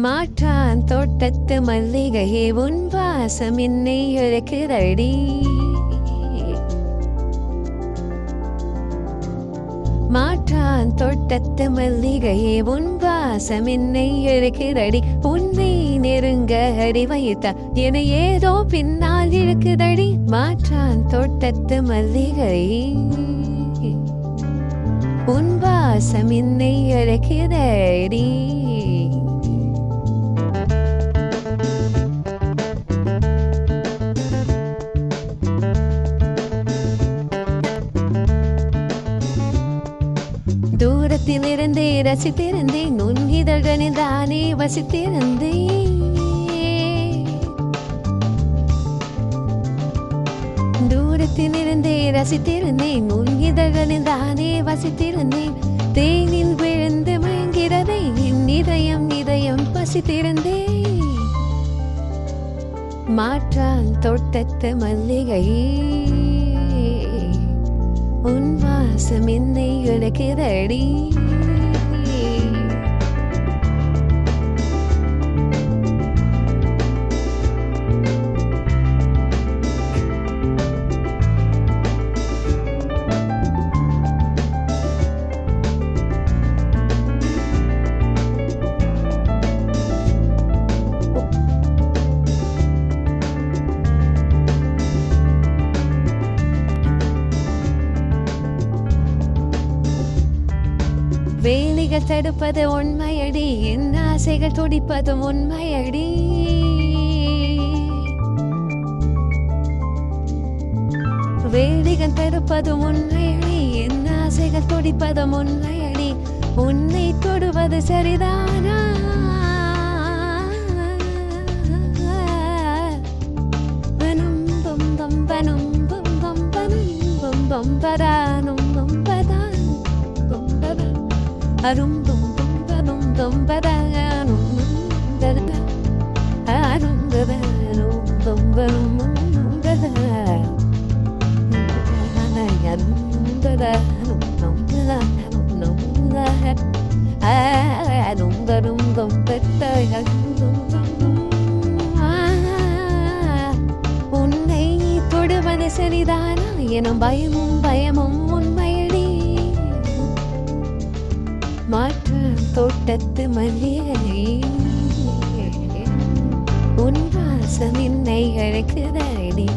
மாற்றான் தோட்டத்து மல்லிகையே உன் வாசம் என்னை இழக்குதடி. மாற்றான் தோட்டத்து மல்லிகையே உன் வாசம் என்னை இழக்குதடி. உன்னை நெருங்க அடி வைத்தா என ஏதோ பின்னால் இழுக்குதடி. மாற்றான் தோட்டத்து மல்லிகையே உன் வாசம் என்னை இழக்குதடி. தூரத்தில் இருந்தே ரசித்திருந்தேன் உன் இதழ்களில் தானே வசித்திருந்தேன். தூரத்தில் இருந்தே ரசித்திருந்தேன் உன் இதழ்களில் தானே வசித்திருந்தேன். தேனில் விழுந்து மயங்கிறதை என் இதயம் இதயம் பசித்திருந்தேன். மாற்றான் தோட்டத்து மல்லிகையே உன் வாசம் என்னை இழக்குதடி. வேலிகள் தடுப்பது உண்மையடி, என் ஆசைகள் துடிப்பதும் உண்மையடி. வேலிகள் தடுப்பதும் உண்மையடி, என் ஆசைகள் துடிப்பதும் உண்மையடி. உன்னை தொடுவது சரிதானா? பனும் பம் பம் பனும் பம் பம் பனும் பம் பம் பரானும் பம் பதான் பம் பதான் அரும் பம் பம் பனும் பம் பதானும் பதா அரும் பதானும் பம் பனும் பதா அரும் பதானும் பம் பதானும் பம் அரும் பரும் பம் பதானும் உன்னை தொடுவது சரிதானா எனும் பயமும் பயமும் உண்மையடி. மாற்றான் தோட்டத்து மல்லிகையே உன் வாசம் என்னை அழைக்குதடி.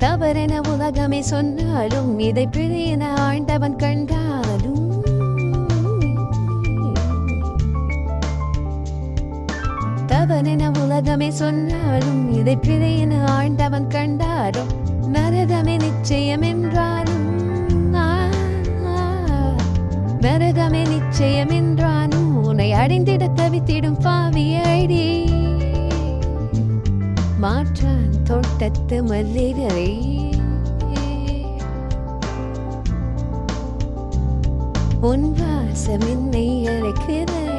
தவறென உலகமே சொன்னாலும் இதை பிழையென ஆண்டவன் கண்டாலும் தவறென உலகமே சொன்னாலும் இதை பிழையென ஆண்டவன் கண்டாலும் நரகமே நிச்சயம் என்றாலும் நரகமே நிச்சயம் என்றாலும் உன்னை அடைந்திட தவித்திடும் பாவியடி. மாற்றான் தோட்டத்து மல்லிகையே உன் வாசம் என்னை அழைக்குதடி.